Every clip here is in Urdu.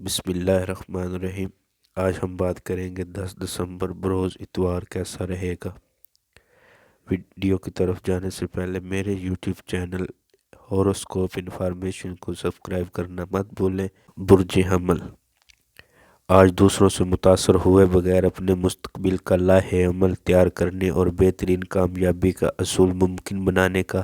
بسم اللہ الرحمن الرحیم۔ آج ہم بات کریں گے 10 دسمبر بروز اتوار کیسا رہے گا۔ ویڈیو کی طرف جانے سے پہلے میرے یوٹیوب چینل ہوروسکوپ انفارمیشن کو سبسکرائب کرنا مت بھولیں۔ برج حمل، آج دوسروں سے متاثر ہوئے بغیر اپنے مستقبل کا لائحہ عمل تیار کرنے اور بہترین کامیابی کا اصول ممکن بنانے کا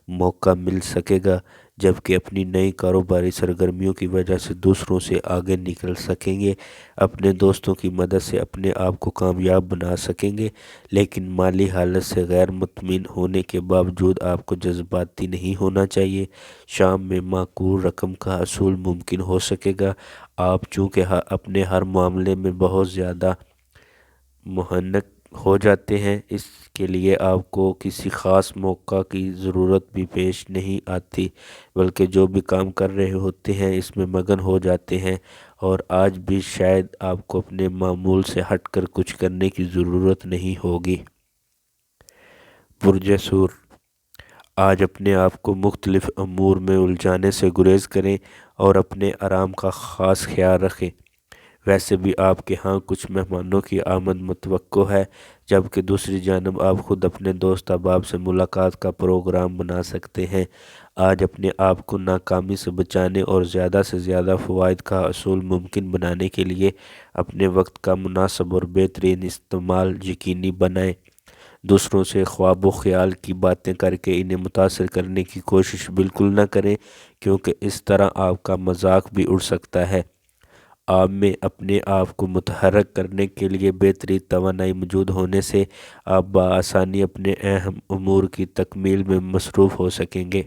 موقع مل سکے گا، جبکہ اپنی نئی کاروباری سرگرمیوں کی وجہ سے دوسروں سے آگے نکل سکیں گے، اپنے دوستوں کی مدد سے اپنے آپ کو کامیاب بنا سکیں گے، لیکن مالی حالت سے غیر مطمئن ہونے کے باوجود آپ کو جذباتی نہیں ہونا چاہیے۔ شام میں معقول رقم کا حصول ممکن ہو سکے گا۔ آپ چونکہ اپنے ہر معاملے میں بہت زیادہ محنک ہو جاتے ہیں، اس کے لیے آپ کو کسی خاص موقع کی ضرورت بھی پیش نہیں آتی، بلکہ جو بھی کام کر رہے ہوتے ہیں اس میں مگن ہو جاتے ہیں، اور آج بھی شاید آپ کو اپنے معمول سے ہٹ کر کچھ کرنے کی ضرورت نہیں ہوگی۔ برج سور، آج اپنے آپ کو مختلف امور میں الجھانے سے گریز کریں اور اپنے آرام کا خاص خیال رکھیں۔ ویسے بھی آپ کے ہاں کچھ مہمانوں کی آمد متوقع ہے، جبکہ دوسری جانب آپ خود اپنے دوست احباب سے ملاقات کا پروگرام بنا سکتے ہیں۔ آج اپنے آپ کو ناکامی سے بچانے اور زیادہ سے زیادہ فوائد کا حصول ممکن بنانے کے لیے اپنے وقت کا مناسب اور بہترین استعمال یقینی بنائیں۔ دوسروں سے خواب و خیال کی باتیں کر کے انہیں متاثر کرنے کی کوشش بالکل نہ کریں، کیونکہ اس طرح آپ کا مذاق بھی اڑ سکتا ہے۔ آپ میں اپنے آپ کو متحرک کرنے کے لیے بہترین توانائی موجود ہونے سے آپ بآسانی اپنے اہم امور کی تکمیل میں مصروف ہو سکیں گے۔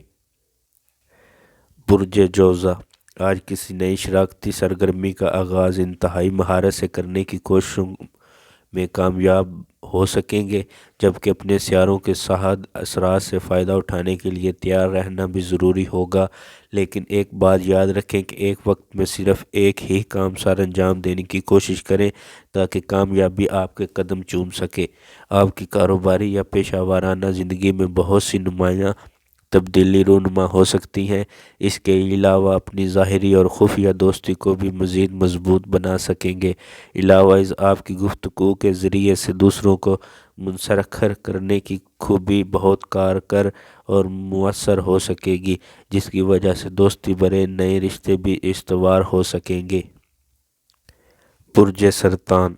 برج جوزہ، آج کسی نئی شراکتی سرگرمی کا آغاز انتہائی مہارت سے کرنے کی کوششوں میں کامیاب ہو سکیں گے، جبکہ اپنے سیاروں کے صحت اثرات سے فائدہ اٹھانے کے لیے تیار رہنا بھی ضروری ہوگا۔ لیکن ایک بات یاد رکھیں کہ ایک وقت میں صرف ایک ہی کام سر انجام دینے کی کوشش کریں تاکہ کامیابی آپ کے قدم چوم سکے۔ آپ کی کاروباری یا پیشہ ورانہ زندگی میں بہت سی نمایاں تبدیلی رونما ہو سکتی ہیں۔ اس کے علاوہ اپنی ظاہری اور خفیہ دوستی کو بھی مزید مضبوط بنا سکیں گے۔ علاوہ از آپ کی گفتگو کے ذریعے سے دوسروں کو منسرخر کرنے کی خوبی بہت کارگر اور مؤثر ہو سکے گی، جس کی وجہ سے دوستی بھرے نئے رشتے بھی استوار ہو سکیں گے۔ برج سرطان،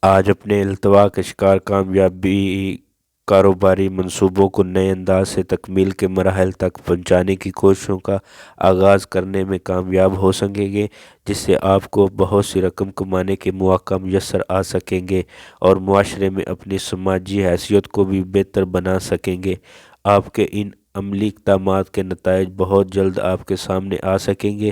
آج اپنے التوا کا شکار کامیابی کاروباری منصوبوں کو نئے انداز سے تکمیل کے مراحل تک پہنچانے کی کوششوں کا آغاز کرنے میں کامیاب ہو سکیں گے، جس سے آپ کو بہت سی رقم کمانے کے مواقع میسر آ سکیں گے اور معاشرے میں اپنی سماجی حیثیت کو بھی بہتر بنا سکیں گے۔ آپ کے ان عملی اقدامات کے نتائج بہت جلد آپ کے سامنے آ سکیں گے۔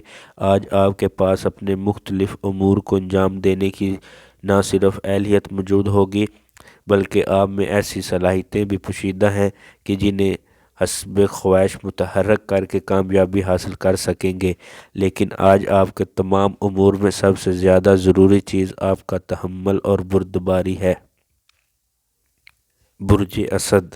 آج آپ کے پاس اپنے مختلف امور کو انجام دینے کی نہ صرف اہلیت موجود ہوگی، بلکہ آپ میں ایسی صلاحیتیں بھی پوشیدہ ہیں کہ جنہیں حسب خواہش متحرک کر کے کامیابی حاصل کر سکیں گے۔ لیکن آج آپ کے تمام امور میں سب سے زیادہ ضروری چیز آپ کا تحمل اور بردباری ہے۔ برج اسد،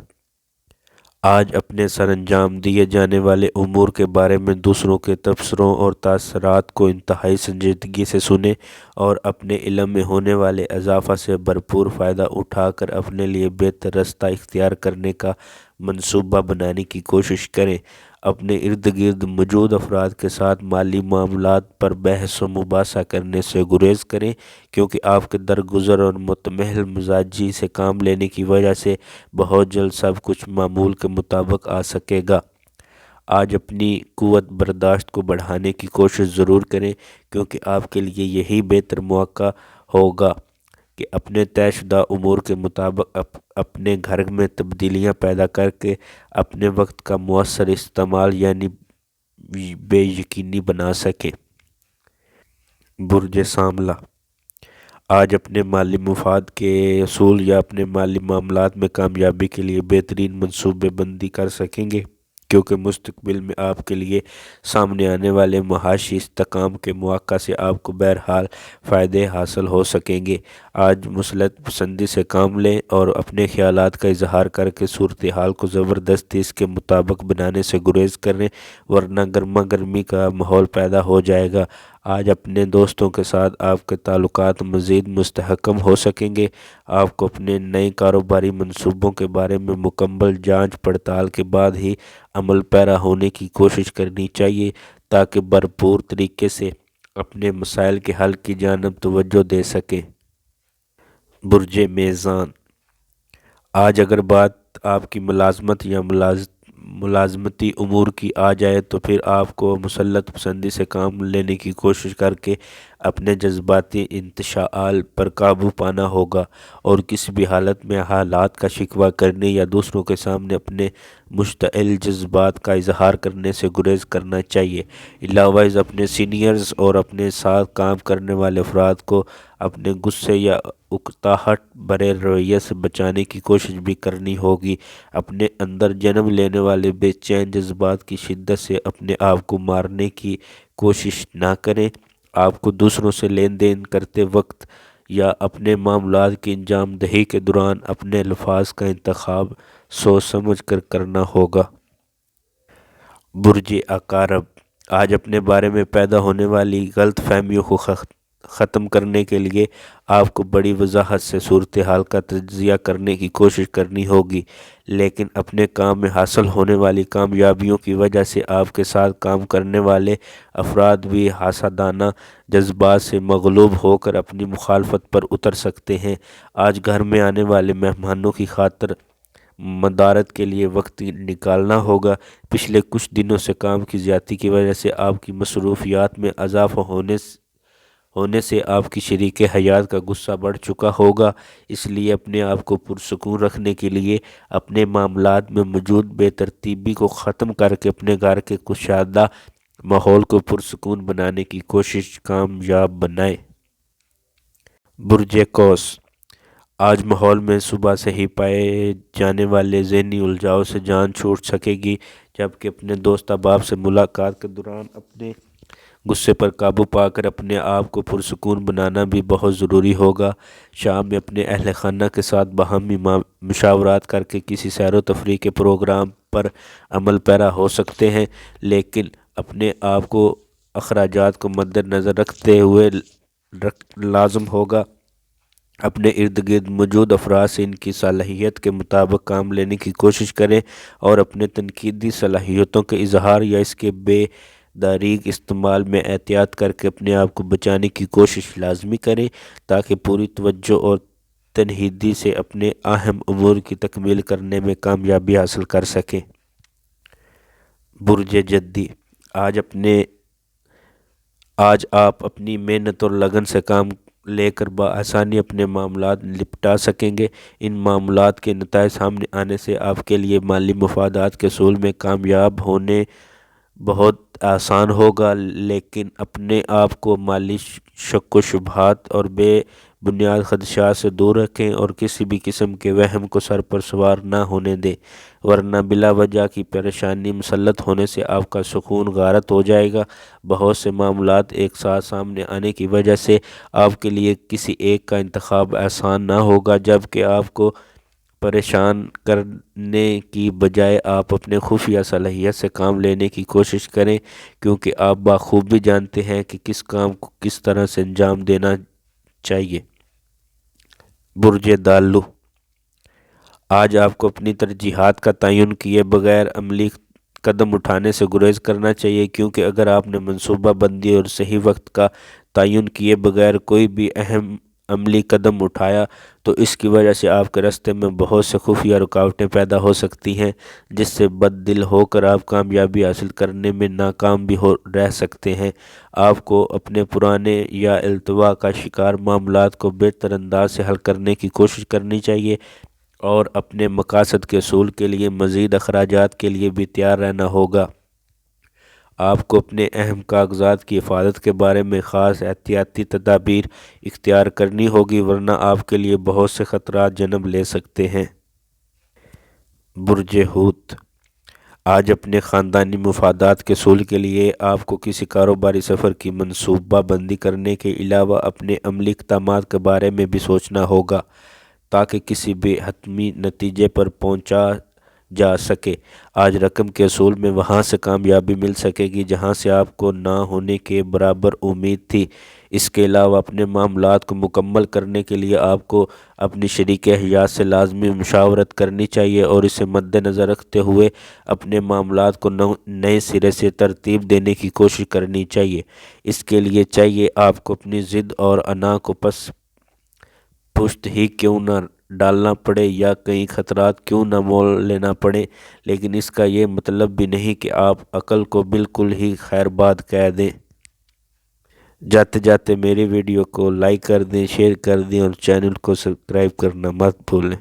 آج اپنے سر انجام دیے جانے والے امور کے بارے میں دوسروں کے تبصروں اور تاثرات کو انتہائی سنجیدگی سے سنیں اور اپنے علم میں ہونے والے اضافہ سے بھرپور فائدہ اٹھا کر اپنے لیے بہتر رستہ اختیار کرنے کا منصوبہ بنانے کی کوشش کریں۔ اپنے ارد گرد موجود افراد کے ساتھ مالی معاملات پر بحث و مباحثہ کرنے سے گریز کریں، کیونکہ آپ کے درگزر اور متمہل مزاجی سے کام لینے کی وجہ سے بہت جلد سب کچھ معمول کے مطابق آ سکے گا۔ آج اپنی قوت برداشت کو بڑھانے کی کوشش ضرور کریں، کیونکہ آپ کے لیے یہی بہتر موقع ہوگا کہ اپنے طے شدہ امور کے مطابق اپنے گھر میں تبدیلیاں پیدا کر کے اپنے وقت کا مؤثر استعمال یعنی بے یقینی بنا سکیں۔ برج سانبلا، آج اپنے مالی مفاد کے حصول یا اپنے مالی معاملات میں کامیابی کے لیے بہترین منصوبے بندی کر سکیں گے، کیونکہ مستقبل میں آپ کے لیے سامنے آنے والے معاشی استحکام کے مواقع سے آپ کو بہرحال فائدے حاصل ہو سکیں گے۔ آج مصلحت پسندی سے کام لیں اور اپنے خیالات کا اظہار کر کے صورتحال کو زبردستی اس کے مطابق بنانے سے گریز کریں، ورنہ گرما گرمی کا ماحول پیدا ہو جائے گا۔ آج اپنے دوستوں کے ساتھ آپ کے تعلقات مزید مستحکم ہو سکیں گے۔ آپ کو اپنے نئے کاروباری منصوبوں کے بارے میں مکمل جانچ پڑتال کے بعد ہی عمل پیرا ہونے کی کوشش کرنی چاہیے تاکہ بھرپور طریقے سے اپنے مسائل کے حل کی جانب توجہ دے سکیں۔ برج میزان، آج اگر بات آپ کی ملازمت یا ملازمتی امور کی آ جائے تو پھر آپ کو مسلط پسندی سے کام لینے کی کوشش کر کے اپنے جذباتی انتشال پر قابو پانا ہوگا اور کسی بھی حالت میں حالات کا شکوہ کرنے یا دوسروں کے سامنے اپنے مشتعل جذبات کا اظہار کرنے سے گریز کرنا چاہیے۔ علاوہ ازیں اپنے سینئرز اور اپنے ساتھ کام کرنے والے افراد کو اپنے غصے یا اکتاہٹ بھرے رویے سے بچانے کی کوشش بھی کرنی ہوگی۔ اپنے اندر جنم لینے والے بے چین جذبات کی شدت سے اپنے آپ کو مارنے کی کوشش نہ کریں۔ آپ کو دوسروں سے لین دین کرتے وقت یا اپنے معاملات کی انجام دہی کے دوران اپنے الفاظ کا انتخاب سوچ سمجھ کر کرنا ہوگا۔ برج عقرب، آج اپنے بارے میں پیدا ہونے والی غلط فہمیوں کو ختم کرنے کے لیے آپ کو بڑی وضاحت سے صورتحال کا تجزیہ کرنے کی کوشش کرنی ہوگی، لیکن اپنے کام میں حاصل ہونے والی کامیابیوں کی وجہ سے آپ کے ساتھ کام کرنے والے افراد بھی حسادانہ جذبات سے مغلوب ہو کر اپنی مخالفت پر اتر سکتے ہیں۔ آج گھر میں آنے والے مہمانوں کی خاطر مدارت کے لیے وقت نکالنا ہوگا۔ پچھلے کچھ دنوں سے کام کی زیادتی کی وجہ سے آپ کی مصروفیات میں اضافہ ہونے سے آپ کی شریک حیات کا غصہ بڑھ چکا ہوگا، اس لیے اپنے آپ کو پرسکون رکھنے کے لیے اپنے معاملات میں موجود بے ترتیبی کو ختم کر کے اپنے گھر کے کشادہ ماحول کو پرسکون بنانے کی کوشش کامیاب بنائیں۔ برج قوس، آج ماحول میں صبح سے ہی پائے جانے والے ذہنی الجھاؤ سے جان چھوٹ سکے گی، جبکہ اپنے دوست احباب سے ملاقات کے دوران اپنے غصے پر قابو پا کر اپنے آپ کو پرسکون بنانا بھی بہت ضروری ہوگا۔ شام میں اپنے اہل خانہ کے ساتھ باہمی مشاورات کر کے کسی سیر و تفریح کے پروگرام پر عمل پیرا ہو سکتے ہیں، لیکن اپنے آپ کو اخراجات کو مد نظر رکھتے ہوئے لازم ہوگا اپنے ارد گرد موجود افراد سے ان کی صلاحیت کے مطابق کام لینے کی کوشش کریں اور اپنے تنقیدی صلاحیتوں کے اظہار یا اس کے بے دریغ استعمال میں احتیاط کر کے اپنے آپ کو بچانے کی کوشش لازمی کریں تاکہ پوری توجہ اور تنہیدی سے اپنے اہم امور کی تکمیل کرنے میں کامیابی حاصل کر سکیں۔ برج جدی، آج آپ اپنی محنت اور لگن سے کام لے کر بآسانی اپنے معاملات نپٹا سکیں گے۔ ان معاملات کے نتائج سامنے آنے سے آپ کے لیے مالی مفادات کے حصول میں کامیاب ہونے بہت آسان ہوگا، لیکن اپنے آپ کو مالی شک و شبہات اور بے بنیاد خدشات سے دور رکھیں اور کسی بھی قسم کے وہم کو سر پر سوار نہ ہونے دیں، ورنہ بلا وجہ کی پریشانی مسلط ہونے سے آپ کا سکون غارت ہو جائے گا۔ بہت سے معاملات ایک ساتھ سامنے آنے کی وجہ سے آپ کے لیے کسی ایک کا انتخاب آسان نہ ہوگا، جبکہ آپ کو پریشان کرنے کی بجائے آپ اپنے خفیہ صلاحیت سے کام لینے کی کوشش کریں، کیونکہ آپ بخوبی جانتے ہیں کہ کس کام کو کس طرح سے انجام دینا چاہیے۔ برج دالو، آج آپ کو اپنی ترجیحات کا تعین کیے بغیر عملی قدم اٹھانے سے گریز کرنا چاہیے، کیونکہ اگر آپ نے منصوبہ بندی اور صحیح وقت کا تعین کیے بغیر کوئی بھی اہم عملی قدم اٹھایا تو اس کی وجہ سے آپ کے راستے میں بہت سے خفیہ رکاوٹیں پیدا ہو سکتی ہیں، جس سے بد دل ہو کر آپ کامیابی حاصل کرنے میں ناکام بھی رہ سکتے ہیں۔ آپ کو اپنے پرانے یا التوا کا شکار معاملات کو بہتر انداز سے حل کرنے کی کوشش کرنی چاہیے اور اپنے مقاصد کے حصول کے لیے مزید اخراجات کے لیے بھی تیار رہنا ہوگا۔ آپ کو اپنے اہم کاغذات کی حفاظت کے بارے میں خاص احتیاطی تدابیر اختیار کرنی ہوگی، ورنہ آپ کے لیے بہت سے خطرات جنم لے سکتے ہیں۔ برج حوت، آج اپنے خاندانی مفادات کے حصول کے لیے آپ کو کسی کاروباری سفر کی منصوبہ بندی کرنے کے علاوہ اپنے عملی اقدامات کے بارے میں بھی سوچنا ہوگا تاکہ کسی بھی حتمی نتیجے پر پہنچا جا سکے۔ آج رقم کے اصول میں وہاں سے کامیابی مل سکے گی جہاں سے آپ کو نہ ہونے کے برابر امید تھی۔ اس کے علاوہ اپنے معاملات کو مکمل کرنے کے لیے آپ کو اپنی شریک حیات سے لازمی مشاورت کرنی چاہیے اور اسے مد نظر رکھتے ہوئے اپنے معاملات کو نئے سرے سے ترتیب دینے کی کوشش کرنی چاہیے۔ اس کے لیے چاہیے آپ کو اپنی ضد اور انا کو پشت ہی کیوں نہ ڈالنا پڑے یا کئی خطرات کیوں نہ مول لینا پڑے، لیکن اس کا یہ مطلب بھی نہیں کہ آپ عقل کو بالکل ہی خیر باد کہہ دیں۔ جاتے جاتے میری ویڈیو کو لائک کر دیں، شیئر کر دیں اور چینل کو سبسکرائب کرنا مت بھولیں۔